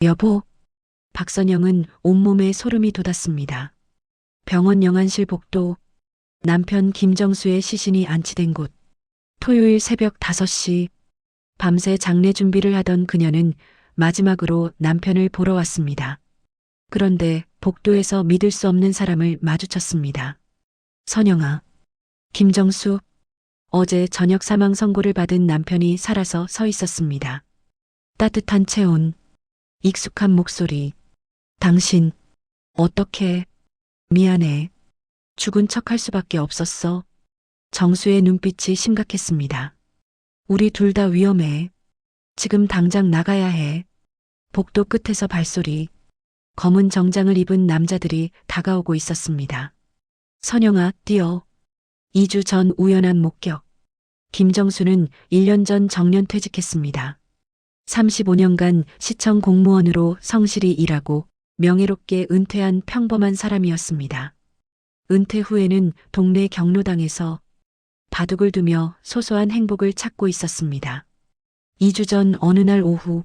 여보, 박선영은 온몸에 소름이 돋았습니다. 병원 영안실 복도, 남편 김정수의 시신이 안치된 곳, 토요일 새벽 5시, 밤새 장례 준비를 하던 그녀는 마지막으로 남편을 보러 왔습니다. 그런데 복도에서 믿을 수 없는 사람을 마주쳤습니다. 선영아, 김정수, 어제 저녁 사망 선고를 받은 남편이 살아서 서 있었습니다. 따뜻한 체온, 익숙한 목소리. 당신, 어떻게, 미안해. 죽은 척 할 수밖에 없었어. 정수의 눈빛이 심각했습니다. 우리 둘 다 위험해. 지금 당장 나가야 해. 복도 끝에서 발소리. 검은 정장을 입은 남자들이 다가오고 있었습니다. 선영아, 뛰어. 2주 전 우연한 목격. 김정수는 1년 전 정년 퇴직했습니다. 35년간 시청 공무원으로 성실히 일하고 명예롭게 은퇴한 평범한 사람이었습니다. 은퇴 후에는 동네 경로당에서 바둑을 두며 소소한 행복을 찾고 있었습니다. 2주 전 어느 날 오후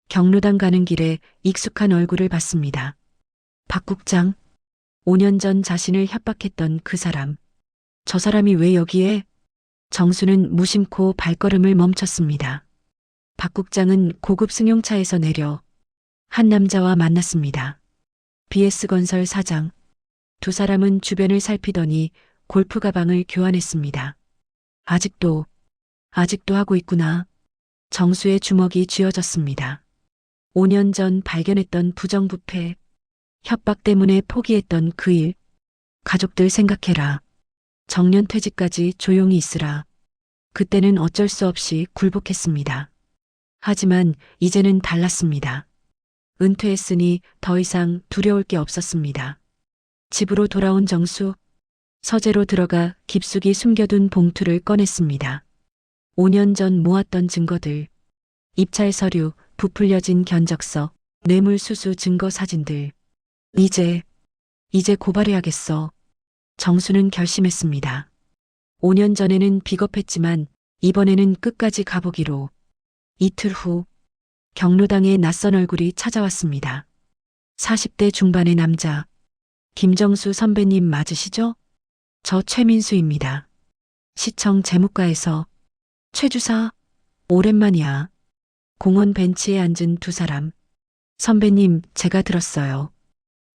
경로당 가는 길에 익숙한 얼굴을 봤습니다. 박 국장, 5년 전 자신을 협박했던 그 사람. 저 사람이 왜 여기에? 정수는 무심코 발걸음을 멈췄습니다. 박 국장은 고급 승용차에서 내려 한 남자와 만났습니다. BS건설 사장. 두 사람은 주변을 살피더니 골프 가방을 교환했습니다. 아직도 하고 있구나. 정수의 주먹이 쥐어졌습니다. 5년 전 발견했던 부정부패, 협박 때문에 포기했던 그 일. 가족들 생각해라. 정년퇴직까지 조용히 있으라. 그때는 어쩔 수 없이 굴복했습니다. 하지만 이제는 달랐습니다. 은퇴했으니 더 이상 두려울 게 없었습니다. 집으로 돌아온 정수, 서재로 들어가 깊숙이 숨겨둔 봉투를 꺼냈습니다. 5년 전 모았던 증거들, 입찰 서류, 부풀려진 견적서, 뇌물수수 증거 사진들. 이제 고발해야겠어. 정수는 결심했습니다. 5년 전에는 비겁했지만 이번에는 끝까지 가보기로. 이틀 후 경로당에 낯선 얼굴이 찾아왔습니다. 40대 중반의 남자. 김정수 선배님 맞으시죠? 저 최민수입니다. 시청 재무과에서. 최 주사, 오랜만이야. 공원 벤치에 앉은 두 사람. 선배님, 제가 들었어요.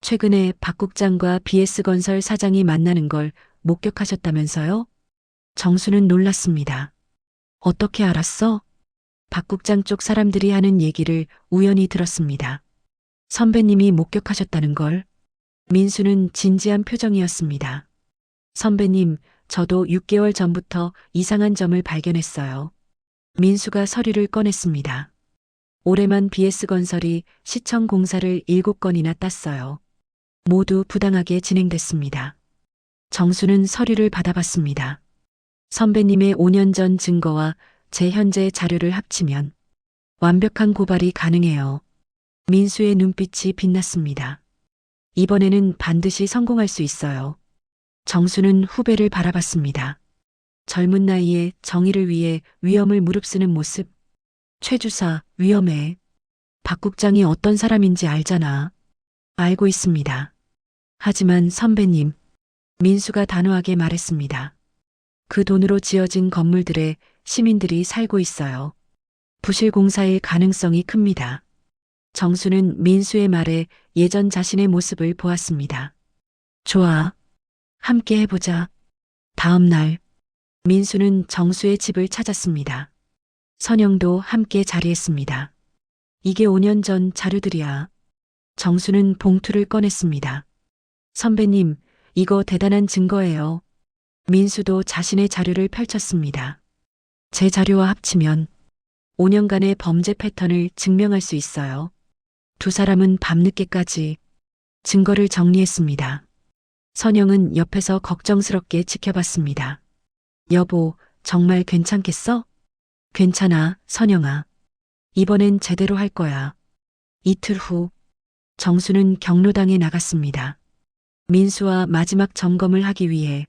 최근에 박 국장과 BS건설 사장이 만나는 걸 목격하셨다면서요? 정수는 놀랐습니다. 어떻게 알았어? 박 국장 쪽 사람들이 하는 얘기를 우연히 들었습니다. 선배님이 목격하셨다는 걸. 민수는 진지한 표정이었습니다. 선배님, 저도 6개월 전부터 이상한 점을 발견했어요. 민수가 서류를 꺼냈습니다. 올해만 BS건설이 시청 공사를 7건이나 땄어요. 모두 부당하게 진행됐습니다. 정수는 서류를 받아봤습니다. 선배님의 5년 전 증거와 제 현재 자료를 합치면 완벽한 고발이 가능해요. 민수의 눈빛이 빛났습니다. 이번에는 반드시 성공할 수 있어요. 정수는 후배를 바라봤습니다. 젊은 나이에 정의를 위해 위험을 무릅쓰는 모습. 최 주사, 위험해. 박 국장이 어떤 사람인지 알잖아. 알고 있습니다. 하지만 선배님, 민수가 단호하게 말했습니다. 그 돈으로 지어진 건물들에 시민들이 살고 있어요. 부실 공사일 가능성이 큽니다. 정수는 민수의 말에 예전 자신의 모습을 보았습니다. 좋아. 함께 해보자. 다음 날, 민수는 정수의 집을 찾았습니다. 선영도 함께 자리했습니다. 이게 5년 전 자료들이야. 정수는 봉투를 꺼냈습니다. 선배님, 이거 대단한 증거예요. 민수도 자신의 자료를 펼쳤습니다. 제 자료와 합치면 5년간의 범죄 패턴을 증명할 수 있어요. 두 사람은 밤늦게까지 증거를 정리했습니다. 선영은 옆에서 걱정스럽게 지켜봤습니다. 여보, 정말 괜찮겠어? 괜찮아, 선영아. 이번엔 제대로 할 거야. 이틀 후, 정수는 경로당에 나갔습니다. 민수와 마지막 점검을 하기 위해.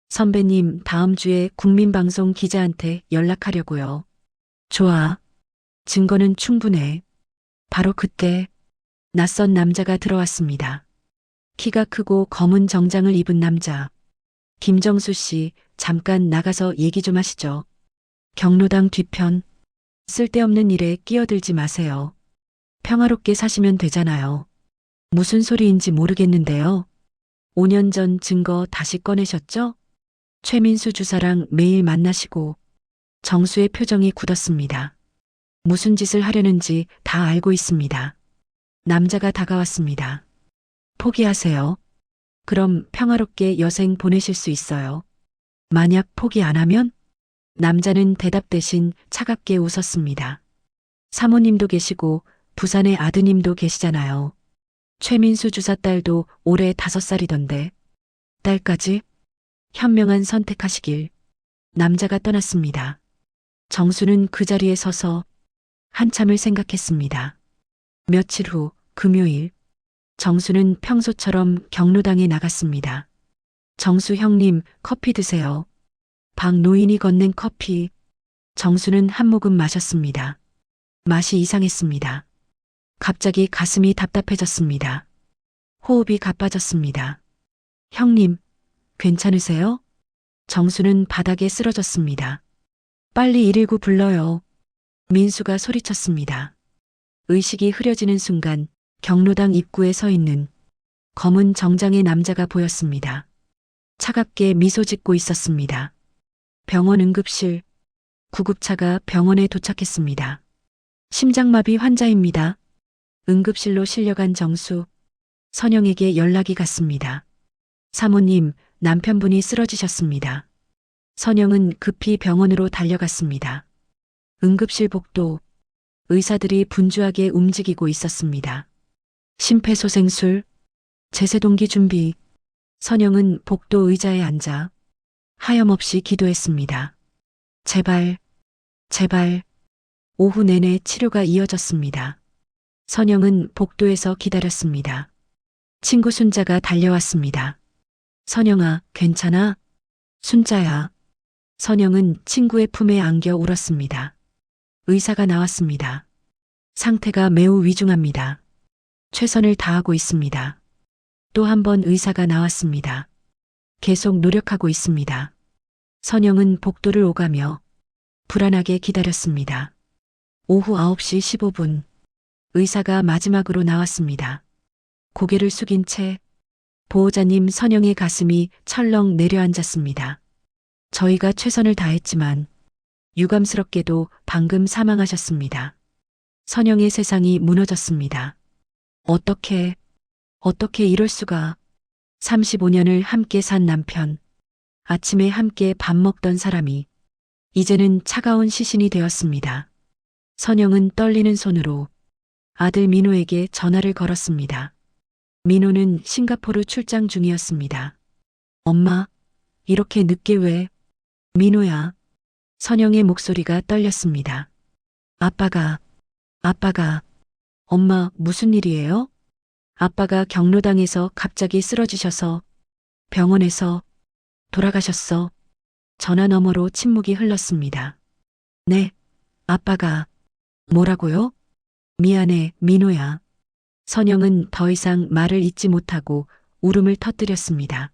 선배님, 다음 주에 국민방송 기자한테 연락하려고요. 좋아. 증거는 충분해. 바로 그때 낯선 남자가 들어왔습니다. 키가 크고 검은 정장을 입은 남자. 김정수 씨, 잠깐 나가서 얘기 좀 하시죠. 경로당 뒤편. 쓸데없는 일에 끼어들지 마세요. 평화롭게 사시면 되잖아요. 무슨 소리인지 모르겠는데요. 5년 전 증거 다시 꺼내셨죠? 최민수 주사랑 매일 만나시고 정수의 표정이 굳었습니다. 무슨 짓을 하려는지 다 알고 있습니다. 남자가 다가왔습니다. 포기하세요. 그럼 평화롭게 여생 보내실 수 있어요. 만약 포기 안 하면? 남자는 대답 대신 차갑게 웃었습니다. 사모님도 계시고 부산의 아드님도 계시잖아요. 최민수 주사 딸도 올해 5살이던데. 딸까지? 현명한 선택하시길. 남자가 떠났습니다. 정수는 그 자리에 서서 한참을 생각했습니다. 며칠 후 금요일, 정수는 평소처럼 경로당에 나갔습니다. 정수 형님, 커피 드세요. 박 노인이 건넨 커피. 정수는 한 모금 마셨습니다. 맛이 이상했습니다. 갑자기 가슴이 답답해졌습니다. 호흡이 가빠졌습니다. 형님, 괜찮으세요? 정수는 바닥에 쓰러졌습니다. 빨리 119 불러요. 민수가 소리쳤습니다. 의식이 흐려지는 순간 경로당 입구에 서 있는 검은 정장의 남자가 보였습니다. 차갑게 미소 짓고 있었습니다. 병원 응급실. 구급차가 병원에 도착했습니다. 심장마비 환자입니다. 응급실로 실려간 정수. 선영에게 연락이 갔습니다. 사모님, 남편분이 쓰러지셨습니다. 선영은 급히 병원으로 달려갔습니다. 응급실 복도. 의사들이 분주하게 움직이고 있었습니다. 심폐소생술, 제세동기 준비. 선영은 복도 의자에 앉아 하염없이 기도했습니다. 제발, 제발. 오후 내내 치료가 이어졌습니다. 선영은 복도에서 기다렸습니다. 친구 순자가 달려왔습니다. 선영아, 괜찮아? 순자야. 선영은 친구의 품에 안겨 울었습니다. 의사가 나왔습니다. 상태가 매우 위중합니다. 최선을 다하고 있습니다. 또 한 번 의사가 나왔습니다. 계속 노력하고 있습니다. 선영은 복도를 오가며 불안하게 기다렸습니다. 오후 9시 15분. 의사가 마지막으로 나왔습니다. 고개를 숙인 채 보호자님 선영의 가슴이 철렁 내려앉았습니다. 저희가 최선을 다했지만 유감스럽게도 방금 사망하셨습니다. 선영의 세상이 무너졌습니다. 어떻게 이럴 수가. 35년을 함께 산 남편, 아침에 함께 밥 먹던 사람이 이제는 차가운 시신이 되었습니다. 선영은 떨리는 손으로 아들 민호에게 전화를 걸었습니다. 민호는 싱가포르 출장 중이었습니다. 엄마, 이렇게 늦게 왜? 민호야. 선영의 목소리가 떨렸습니다. 아빠가, 엄마, 무슨 일이에요? 아빠가 경로당에서 갑자기 쓰러지셔서 병원에서 돌아가셨어. 전화 너머로 침묵이 흘렀습니다. 네, 아빠가. 뭐라고요? 미안해, 민호야. 선영은 더 이상 말을 잇지 못하고 울음을 터뜨렸습니다.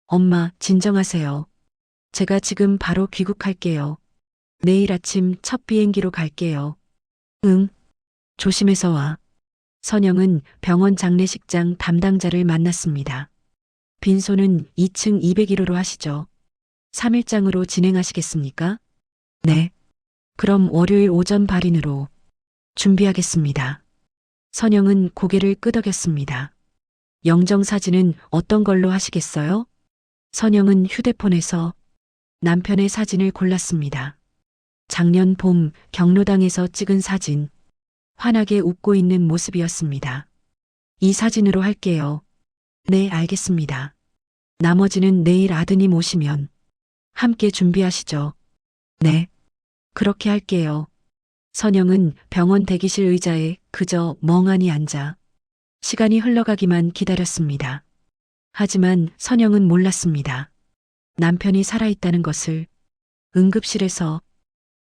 엄마, 진정하세요. 제가 지금 바로 귀국할게요. 내일 아침 첫 비행기로 갈게요. 응, 조심해서 와. 선영은 병원 장례식장 담당자를 만났습니다. 빈소는 2층 201호로 하시죠. 3일장으로 진행하시겠습니까? 네. 그럼 월요일 오전 발인으로 준비하겠습니다. 선영은 고개를 끄덕였습니다. 영정사진은 어떤 걸로 하시겠어요? 선영은 휴대폰에서 남편의 사진을 골랐습니다. 작년 봄 경로당에서 찍은 사진. 환하게 웃고 있는 모습이었습니다. 이 사진으로 할게요. 네, 알겠습니다. 나머지는 내일 아드님 오시면 함께 준비하시죠. 네, 그렇게 할게요. 선영은 병원 대기실 의자에 그저 멍하니 앉아 시간이 흘러가기만 기다렸습니다. 하지만 선영은 몰랐습니다. 남편이 살아있다는 것을. 응급실에서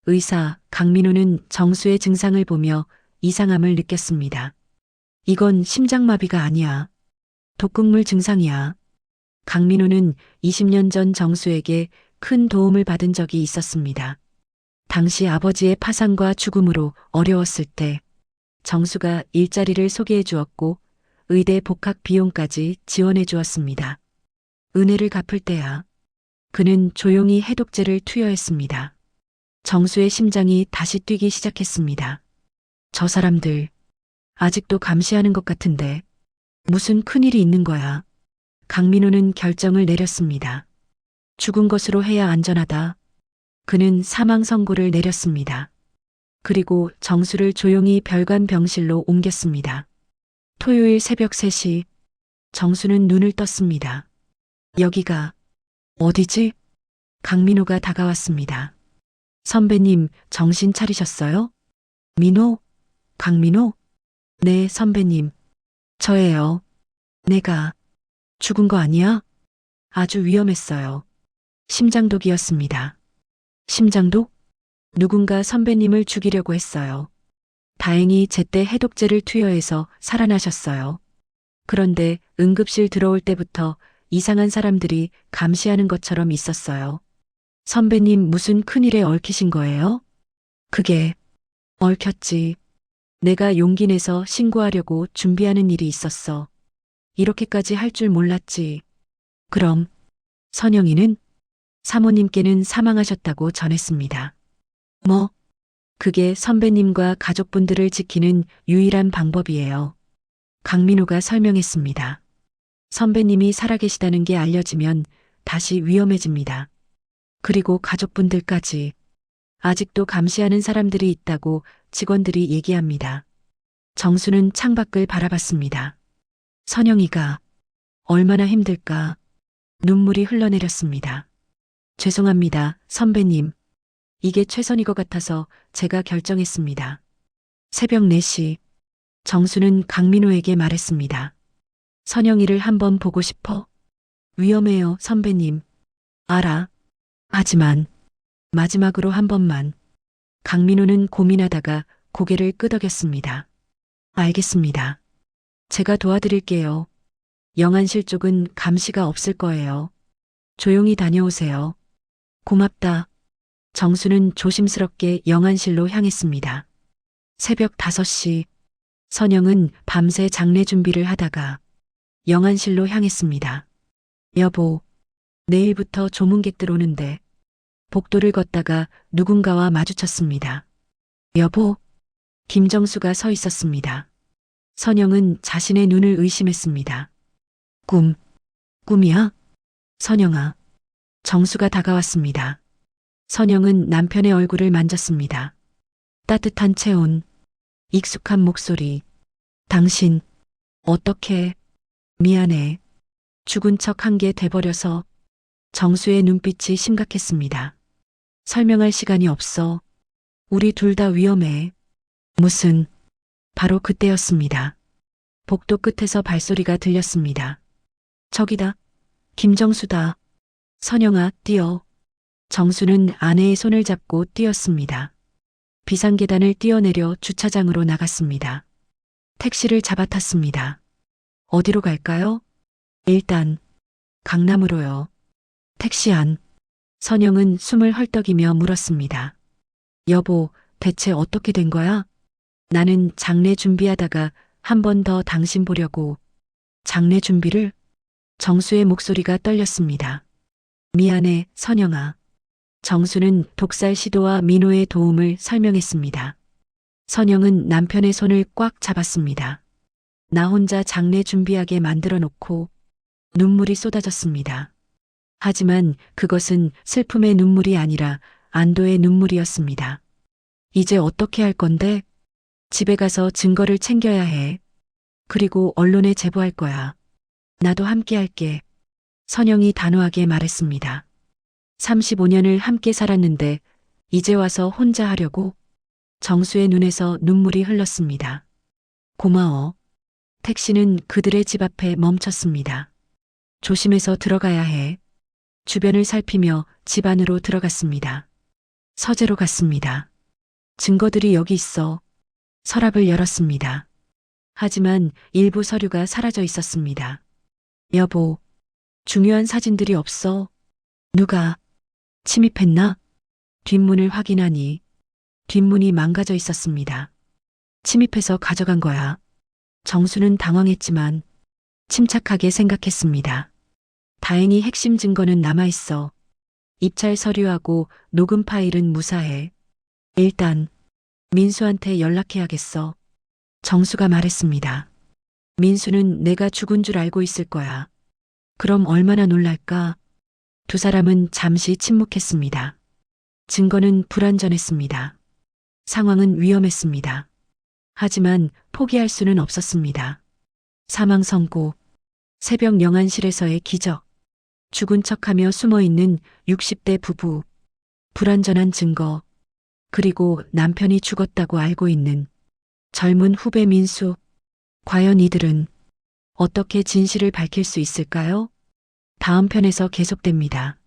의사 강민호는 정수의 증상을 보며 이상함을 느꼈습니다. 이건 심장마비가 아니야. 독극물 증상이야. 강민호는 20년 전 정수에게 큰 도움을 받은 적이 있었습니다. 당시 아버지의 파산과 죽음으로 어려웠을 때 정수가 일자리를 소개해 주었고 의대 복학 비용까지 지원해 주었습니다. 은혜를 갚을 때야. 그는 조용히 해독제를 투여했습니다. 정수의 심장이 다시 뛰기 시작했습니다. 저 사람들 아직도 감시하는 것 같은데 무슨 큰일이 있는 거야. 강민호는 결정을 내렸습니다. 죽은 것으로 해야 안전하다. 그는 사망 선고를 내렸습니다. 그리고 정수를 조용히 별관 병실로 옮겼습니다. 토요일 새벽 3시 정수는 눈을 떴습니다. 여기가 어디지? 강민호가 다가왔습니다. 선배님, 정신 차리셨어요? 민호? 강민호? 네, 선배님. 저예요. 내가 죽은 거 아니야? 아주 위험했어요. 심장독이었습니다. 심장독? 누군가 선배님을 죽이려고 했어요. 다행히 제때 해독제를 투여해서 살아나셨어요. 그런데 응급실 들어올 때부터 이상한 사람들이 감시하는 것처럼 있었어요. 선배님 무슨 큰일에 얽히신 거예요? 그게 얽혔지. 내가 용기 내서 신고하려고 준비하는 일이 있었어. 이렇게까지 할 줄 몰랐지. 그럼 선영이는 사모님께는 사망하셨다고 전했습니다. 뭐? 그게 선배님과 가족분들을 지키는 유일한 방법이에요. 강민호가 설명했습니다. 선배님이 살아계시다는 게 알려지면 다시 위험해집니다. 그리고 가족분들까지 아직도 감시하는 사람들이 있다고 직원들이 얘기합니다. 정수는 창밖을 바라봤습니다. 선영이가 얼마나 힘들까. 눈물이 흘러내렸습니다. 죄송합니다, 선배님. 이게 최선인 것 같아서 제가 결정했습니다. 새벽 4시 정수는 강민호에게 말했습니다. 선영이를 한번 보고 싶어? 위험해요, 선배님. 알아. 하지만 마지막으로 한 번만. 강민호는 고민하다가 고개를 끄덕였습니다. 알겠습니다. 제가 도와드릴게요. 영안실 쪽은 감시가 없을 거예요. 조용히 다녀오세요. 고맙다. 정수는 조심스럽게 영안실로 향했습니다. 새벽 5시 선영은 밤새 장례 준비를 하다가 영안실로 향했습니다. 여보, 내일부터 조문객들 오는데 복도를 걷다가 누군가와 마주쳤습니다. 여보, 김정수가 서 있었습니다. 선영은 자신의 눈을 의심했습니다. 꿈이야? 선영아. 정수가 다가왔습니다. 선영은 남편의 얼굴을 만졌습니다. 따뜻한 체온, 익숙한 목소리. 당신, 어떻게, 미안해. 죽은 척 한 게 돼버려서. 정수의 눈빛이 심각했습니다. 설명할 시간이 없어. 우리 둘 다 위험해. 무슨, 바로 그때였습니다. 복도 끝에서 발소리가 들렸습니다. 저기다. 김정수다. 선영아, 뛰어. 정수는 아내의 손을 잡고 뛰었습니다. 비상계단을 뛰어내려 주차장으로 나갔습니다. 택시를 잡아탔습니다. 어디로 갈까요? 일단 강남으로요. 택시 안. 선영은 숨을 헐떡이며 물었습니다. 여보, 대체 어떻게 된 거야? 나는 장례 준비하다가 한 번 더 당신 보려고. 장례 준비를? 정수의 목소리가 떨렸습니다. 미안해, 선영아. 정수는 독살 시도와 민호의 도움을 설명했습니다. 선영은 남편의 손을 꽉 잡았습니다. 나 혼자 장례 준비하게 만들어 놓고 눈물이 쏟아졌습니다. 하지만 그것은 슬픔의 눈물이 아니라 안도의 눈물이었습니다. 이제 어떻게 할 건데? 집에 가서 증거를 챙겨야 해. 그리고 언론에 제보할 거야. 나도 함께 할게. 선영이 단호하게 말했습니다. 35년을 함께 살았는데 이제 와서 혼자 하려고? 정수의 눈에서 눈물이 흘렀습니다. 고마워. 택시는 그들의 집 앞에 멈췄습니다. 조심해서 들어가야 해. 주변을 살피며 집 안으로 들어갔습니다. 서재로 갔습니다. 증거들이 여기 있어. 서랍을 열었습니다. 하지만 일부 서류가 사라져 있었습니다. 여보, 중요한 사진들이 없어. 누가 침입했나? 뒷문을 확인하니 뒷문이 망가져 있었습니다. 침입해서 가져간 거야. 정수는 당황했지만 침착하게 생각했습니다. 다행히 핵심 증거는 남아있어. 입찰 서류하고 녹음 파일은 무사해. 일단 민수한테 연락해야겠어. 정수가 말했습니다. 민수는 내가 죽은 줄 알고 있을 거야. 그럼 얼마나 놀랄까? 두 사람은 잠시 침묵했습니다. 증거는 불완전했습니다. 상황은 위험했습니다. 하지만 포기할 수는 없었습니다. 사망 선고, 새벽 영안실에서의 기적, 죽은 척하며 숨어있는 60대 부부, 불완전한 증거, 그리고 남편이 죽었다고 알고 있는 젊은 후배 민수. 과연 이들은 어떻게 진실을 밝힐 수 있을까요? 다음 편에서 계속됩니다.